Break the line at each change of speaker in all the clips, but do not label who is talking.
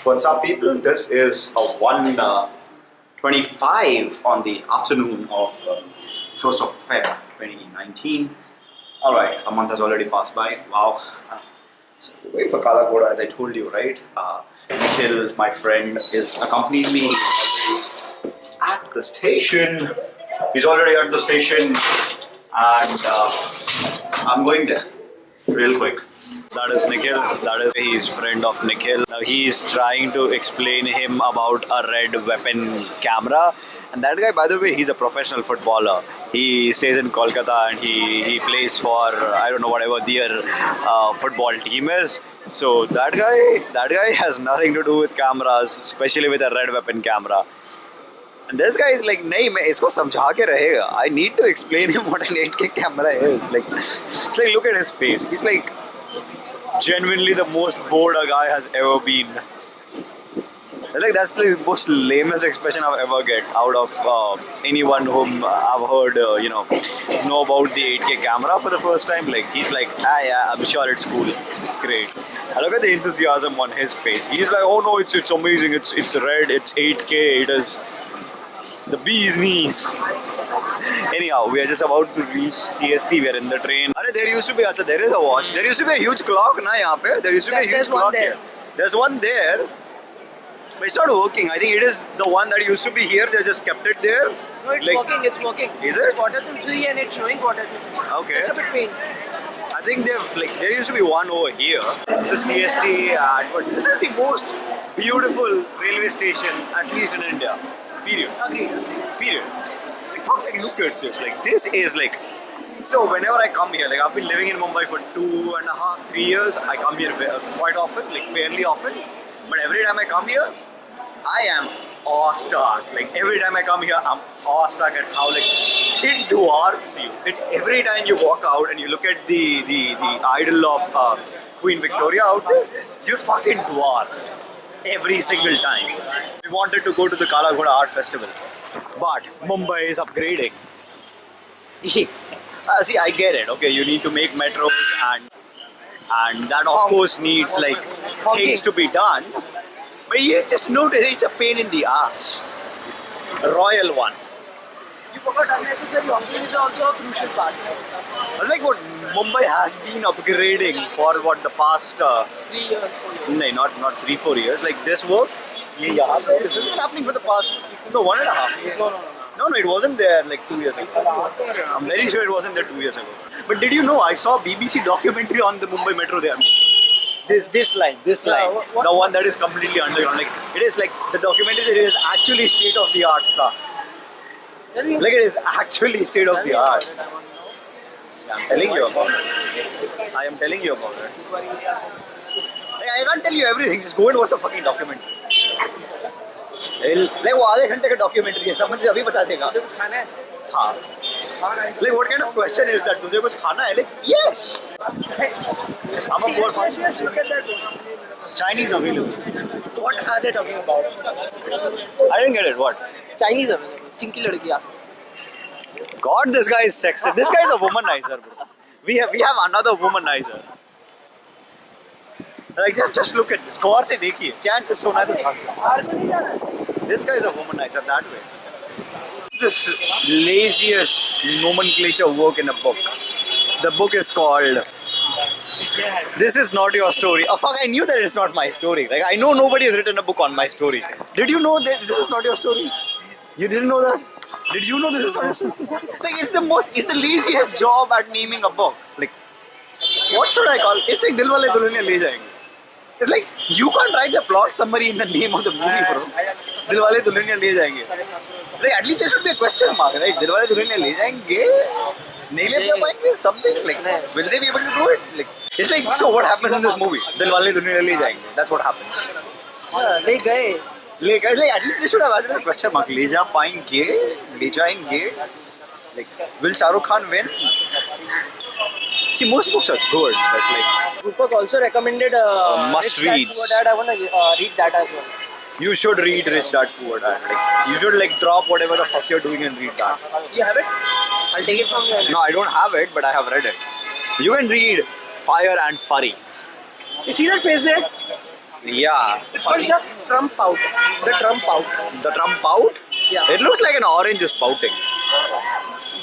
What's up, people? This is a 1:25 on the afternoon of 1st of Feb 2019. Alright, a month has already passed by. Wow. So wait for Ghoda, as I told you, right? Nikhil, my friend, is accompanying me at the station. He's already at the station, and I'm going there real quick. That is Nikhil. That is his friend of Nikhil. Now he's trying to explain him about a red weapon camera. And that guy, by the way, he's a professional footballer. He stays in Kolkata and he plays for, I don't know, whatever their football team is. So that guy has nothing to do with cameras, especially with a red weapon camera. And this guy is like, nahi, main isko samjha ke rahega. I need to explain him what an 8K camera is. Like, it's like, look at his face. He's like genuinely the most bored a guy has ever been. Like, that's the most lamest expression I've ever get out of anyone whom I've heard, know about the 8K camera for the first time. Like, he's like, yeah, I'm sure it's cool. Great. And look at the enthusiasm on his face. He's like, oh no, it's amazing. It's red. It's 8K. It is the bee's knees. Anyhow, we are just about to reach CST. We are in the train. There used to be, there is a watch. There used to be a huge clock, na, yahan pe. There used to be a huge clock here. There's one there. But it's not working. I think it is the one that used to be here. They just kept it there.
No, it's working. It's working.
Is it?
It's 2:45 and it's showing 2:45.
Okay.
Just a bit faint.
I think there used to be one over here. It's a CST. This is the most beautiful railway station, at least in India. Period.
Agreed.
Period. Like, look at this. Like, this is like. So whenever I come here, like, I've been living in Mumbai for 2.5, 3 years. I come here quite often, like fairly often. But every time I come here, I am awestruck. Like, every time I come here, I'm awestruck at how, like, it dwarfs you. Every time you walk out and you look at the idol of Queen Victoria out there, you're fucking dwarfed. Every single time. We wanted to go to the Ghoda Art Festival, but Mumbai is upgrading. See, I get it. Okay, you need to make metros and that of course needs like things to be done. But you just notice it's a pain in the ass. A royal one.
You forgot unnecessary honking is also a crucial part.
It's like what Mumbai has been upgrading for what the past
3 years, 4 years.
No, not 3-4 years. Like this work, this has been happening for the past 1.5 years. No, it wasn't there like 2 years ago. I'm very sure it wasn't there 2 years ago. But did you know I saw BBC documentary on the Mumbai Metro they are making? This line, the one that is completely underground. Like, it is like the documentary. It is actually state of the art stuff. Like, it is actually state of the art. I'm telling you about it. I am telling you about it. Like, I can't tell you everything. Just go and watch the fucking documentary. Like, वो आधे घंटे का documentary है. सब मुझे अभी बता देगा.
तुझे कुछ खाना है?
हाँ. Like, what kind of question is that? तुझे कुछ खाना है? Like, yes. I'm a poor person.
Yes, look at that.
Chinese available.
What are they talking about?
I didn't get it. What?
Chinese available. Chinky ladkiya.
God, this guy is sexy. This guy is a womanizer, bro. We have another womanizer. Like, just look at this. गौर से देखिए. Chance is सोना तो This guy is a womanizer that way. This laziest nomenclature work in a book. The book is called This Is Not Your Story. Oh fuck, I knew that it's not my story. Like, I know nobody has written a book on my story. Did you know that this is not your story? You didn't know that? Did you know this is not your story? Like, it's the laziest job at naming a book. Like, what should I call it? It's like Dilwale Dulhaniya Le Jayenge. It's like, you can't write the plot summary in the name of the movie, bro. Dilwale Dulhaniya Le Jayenge. Like, at least there should be a question mark, right? Dilwale Dulhaniya Le Jayenge? Nahi le payenge? Something like, will they be able to do it? Like, it's like, so what happens in this movie? Dilwale Dulhaniya Le Jayenge. That's what happens.
Le gaye.
Like, at least they should have added a question mark. Le ja payenge? Le jayenge? Like, will Shah Rukh Khan win? See, most books are good, but like...
Rupak also recommended
must reads.
I want to read that as well.
You should read Rich Dad Poor Dad. Like, you should like drop whatever the fuck you're doing and read that.
You have it? I'll take it from you.
No, I don't have it, but I have read it. You can read fire and furry.
You see that face there?
Yeah.
It's called the Trump pout. The Trump pout.
The Trump pout?
Yeah.
It looks like an orange is pouting.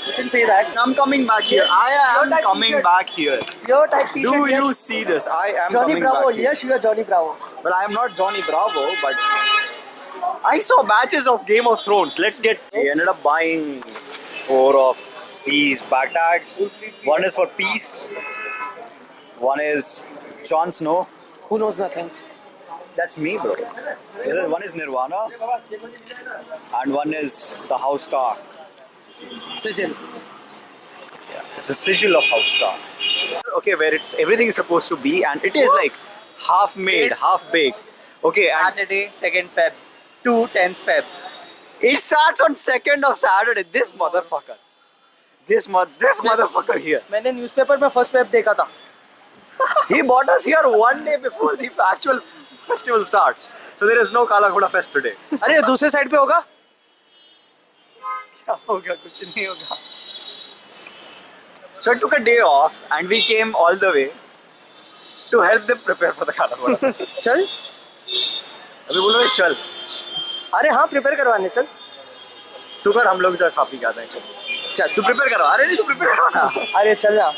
You can say that.
I'm coming back here. I am coming back here.
Your type t-shirt.
Do
yes.
you see this? I am
Johnny
coming
Bravo.
back here.
Yes, you are Johnny Bravo.
Well, I am not Johnny Bravo, but I saw matches of Game of Thrones. Let's get. I ended up buying 4 of these back tags. One is for peace. One is Jon Snow.
Who knows nothing?
That's me, bro. One is Nirvana, and one is the House Star.
Sigil.
Yeah, it's the sigil of House Star. Okay, where it's everything is supposed to be, and it is like half made,
It's
half baked. Okay, and
Saturday, 2nd Feb. to 10th Feb.
it starts on 2nd of Saturday. This motherfucker. This motherfucker here.
मैंने newspaper में first web देखा था.
He bought us here one day before the actual festival starts. So there is no Kala Ghoda Fest today.
अरे दूसरे side पे होगा?
क्या होगा? कुछ नहीं होगा. So I took a day off and we came all the way to help them prepare for the Kala Ghoda Fest.
चल.
अभी बोल रहे चल.
अरे हाँ प्रिपेयर करवाने चल.
तू कर हम लोग इधर खा पी के आते हैं चल. चल तू प्रिपेयर करवा. अरे नहीं तू प्रिपेयर करवा ना.
अरे चल ना.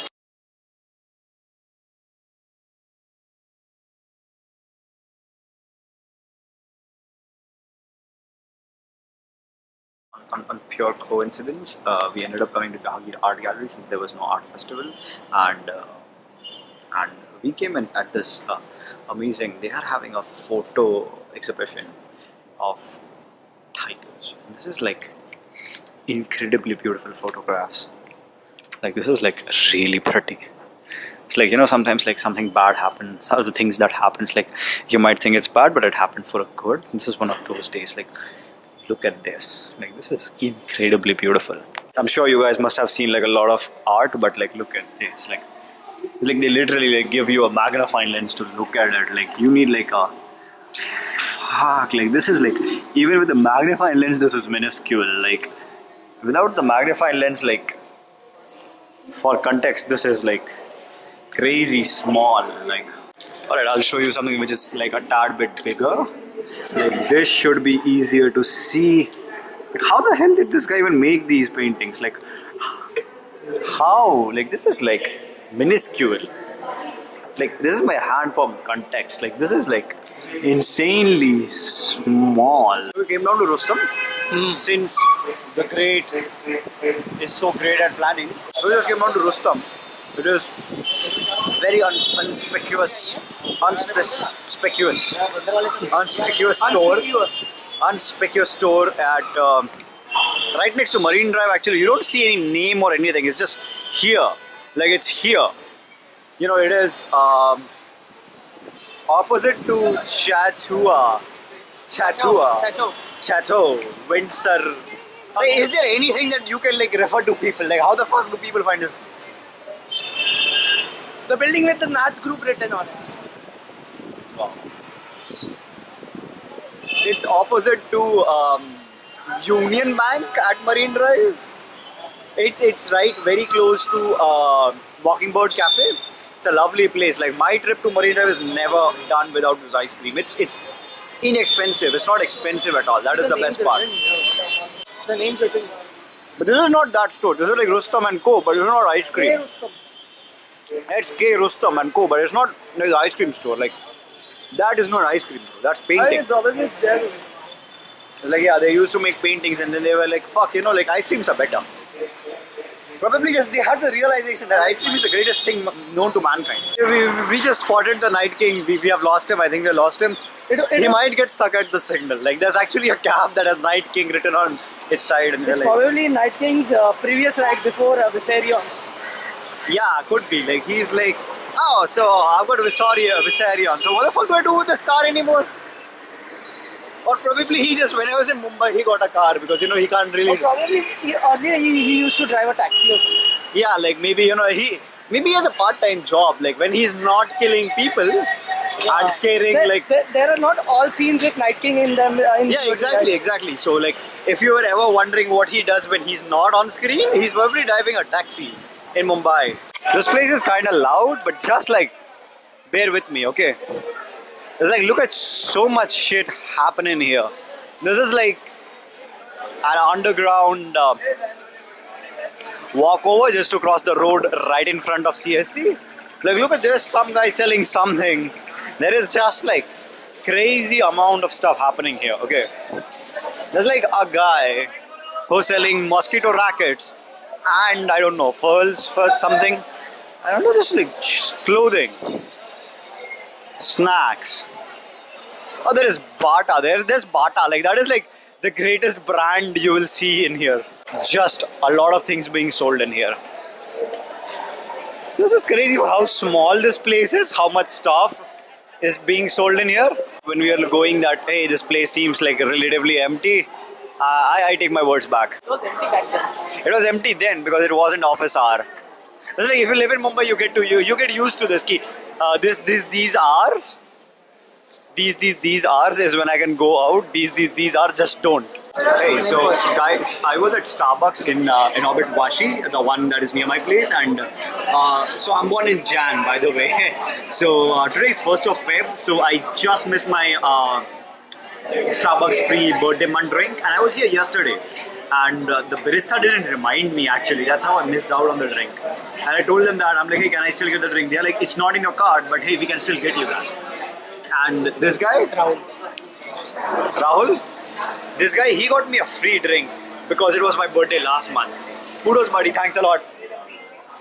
On pure coincidence, we ended up coming to Ghoda Art Gallery since there was no art festival, and we came in at this amazing. They are having a photo exhibition of tigers. And this is like incredibly beautiful photographs. Like this is like really pretty. It's like, you know, sometimes like something bad happens. Some of the things that happens, like you might think it's bad, but it happened for a good. This is one of those days. Like, look at this. Like this is incredibly beautiful. I'm sure you guys must have seen like a lot of art, but like look at this. Like they literally like give you a magnifying lens to look at it. Like you need like a fuck. Like this is like, even with the magnifying lens, this is minuscule. Like without the magnifying lens, like for context, this is like crazy small. Like, alright, I'll show you something which is like a tad bit bigger. Like this should be easier to see. Like, how the hell did this guy even make these paintings? Like, how? Like this is like minuscule. Like this is my hand for context. Like this is like insanely small. We came down to Rustam since the great is so great at planning. So we just came down to Rustam. It is very unspecuous store at right next to Marine Drive. Actually, you don't see any name or anything. It's just here, like it's here. You know, it is opposite to Chateau, Windsor. Like, is there anything that you can like refer to people? Like, how the fuck do people find this place?
The building with the Nath Group written on it.
Wow. It's opposite to Union Bank at Marine Drive. It's right very close to Walking Bird Cafe. It's a lovely place. Like my trip to Marine Drive is never done without this ice cream. It's inexpensive. It's not expensive at all. That is the best part.
The name's written.
But this is not that store. This is like Rustam and Co. But this is not ice cream. It's K Rustam and Co. But it's not like the ice cream store. Like that is not ice cream. That's painting.
Probably it's there.
Like yeah, they used to make paintings and then they were like, fuck, you know, like ice creams are better. Probably just they had the realization that ice cream is the greatest thing known to mankind. We just spotted the Night King. We have lost him. I think we lost him. He might get stuck at the signal. Like there's actually a cab that has Night King written on its side. And
It's
like,
probably Night King's previous ride before Viserion.
yeah, could be. Like he's like, oh, so I've got Viserion. So what the fuck do I do with this car anymore? Or probably he just, when I was in Mumbai, he got a car because, you know, he can't really...
Or probably earlier he used to drive a taxi or something.
Yeah, like maybe, you know, maybe he has a part-time job. Like when he's not killing people and scaring
There are not all scenes with Night King in them.
Yeah, exactly. So like, if you were ever wondering what he does when he's not on screen, he's probably driving a taxi. in Mumbai. This place is kind of loud, but just like bear with me, okay? It's like, look at so much shit happening here. This is like an underground walkover just to cross the road right in front of CST. Like, look at this, some guy selling something. There is just like crazy amount of stuff happening here, okay? There's like a guy who's selling mosquito rackets and I don't know, furs for something. I don't know, just like clothing, snacks. Oh, there is Bata. There's Bata. Like that is like the greatest brand you will see in here. Just a lot of things being sold in here. This is crazy for how small this place is. How much stuff is being sold in here. When we are going that, hey, this place seems like relatively empty. I take my words back.
It was empty back then.
It was empty then because it wasn't office hour. It's like if you live in Mumbai, you get used to this. These hours. These hours is when I can go out. These hours just don't. Hey, so guys, I was at Starbucks in Orbit Washi, the one that is near my place, and so I'm born in Jan, by the way. So today is 1st of Feb, so I just missed my Starbucks free birthday month drink, and I was here yesterday. And the barista didn't remind me actually. That's how I missed out on the drink. And I told them that I'm like, hey, can I still get the drink? They're like, it's not in your card, but hey, we can still get you that. And this guy, Rahul, this guy, he got me a free drink because it was my birthday last month. Kudos, buddy. Thanks a lot.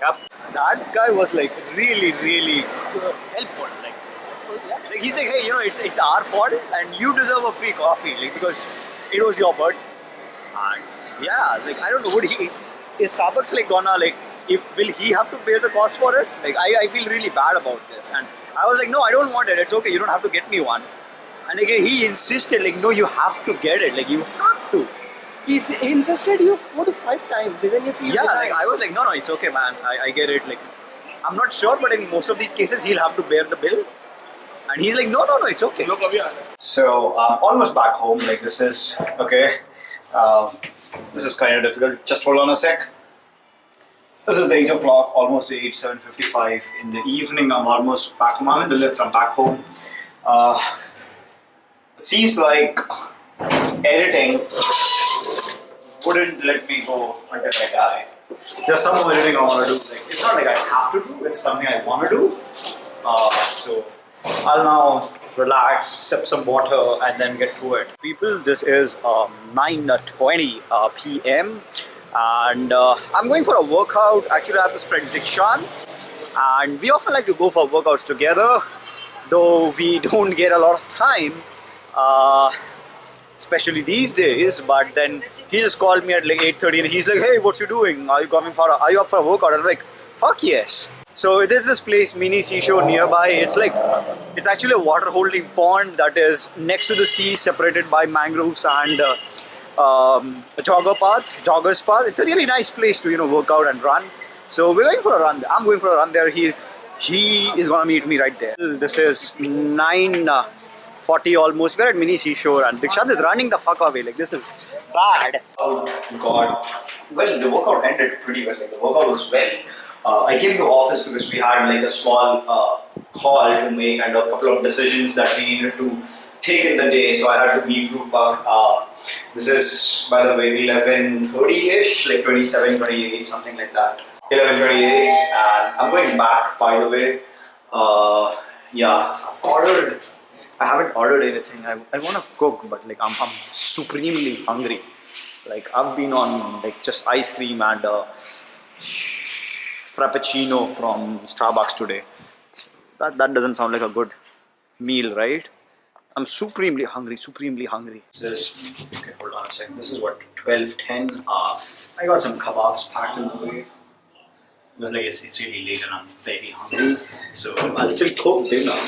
Yep. That guy was like really helpful. Like he's like, hey, you know, it's our fault and you deserve a free coffee, like because it was your birthday. And yeah, it's like I don't know, is Starbucks like gonna like will he have to bear the cost for it? Like I feel really bad about this, and I was like, no, I don't want it. It's okay. You don't have to get me one. And again, he insisted, like, no, you have to get it. Like, you have to.
He insisted you 4 to 5 times, even if you.
Yeah, like I was like, no, it's okay, man. I get it. Like, I'm not sure, but in most of these cases, he'll have to bear the bill. And he's like, no, it's okay. So, almost back home. Like, this is okay. This is kind of difficult. Just hold on a sec. This is the 8 o'clock, almost the 7:55 in the evening. I'm almost back home. I'm in the lift. I'm back home. Seems like editing wouldn't let me go until I die. There's some more editing I want to do. Like, it's not like I have to do. It's something I want to do. So I'll now relax, sip some water, and then get to it. People, this is 9:20 p.m. and I'm going for a workout. Actually, I have this friend Dikshan, and we often like to go for workouts together, though we don't get a lot of time, especially these days. But then he just called me at like 8:30 and he's like, hey, what you doing? Are you up for a workout? I'm like, fuck yes. So there's this place, mini seashore nearby. It's actually a water holding pond that is next to the sea, separated by mangroves and a jogger's path. It's a really nice place to, you know, work out and run. So we're going for a run. I'm going for a run there. He is gonna meet me right there. This is 9:40 almost. We're at mini seashore and Dikshant is running the fuck away. Like, this is bad. Oh god. Well, the workout ended pretty well. Like, the workout was well. I came to office because we had like a small call to make and a couple of decisions that we needed to take in the day, so I had to meet Rupak. This is, by the way, 11:30-ish, like 27, 28, something like that. 11:28, and I'm going back, by the way. Yeah, I haven't ordered anything. I want to cook, but like I'm supremely hungry. Like, I've been on like just ice cream and frappuccino from Starbucks today. That doesn't sound like a good meal, right? I'm supremely hungry. This, okay, hold on a second. This is what, 12:10. I got some kebabs packed in the way. Because like it's really late and I'm very hungry. So I'll still cook dinner.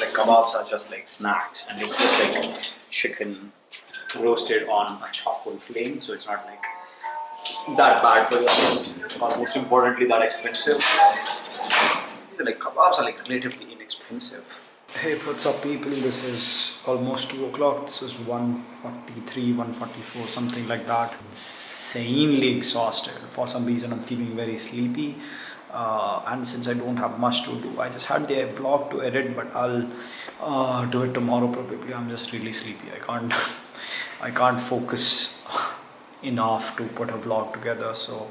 Like, kebabs are just like snacks, and it's just like chicken roasted on a charcoal flame. So it's not like that bad for you, or most importantly, that expensive. Like, kebabs are like relatively inexpensive. Hey, what's up, people? This is almost 2 o'clock. This is 1:43, 1:44, something like that. Insanely exhausted. For some reason, I'm feeling very sleepy. And since I don't have much to do, I just had the vlog to edit, but I'll do it tomorrow probably. I'm just really sleepy. I can't focus enough to put a vlog together. So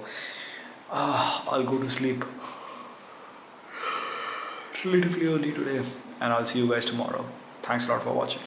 I'll go to sleep relatively early today, and I'll see you guys tomorrow. Thanks a lot for watching.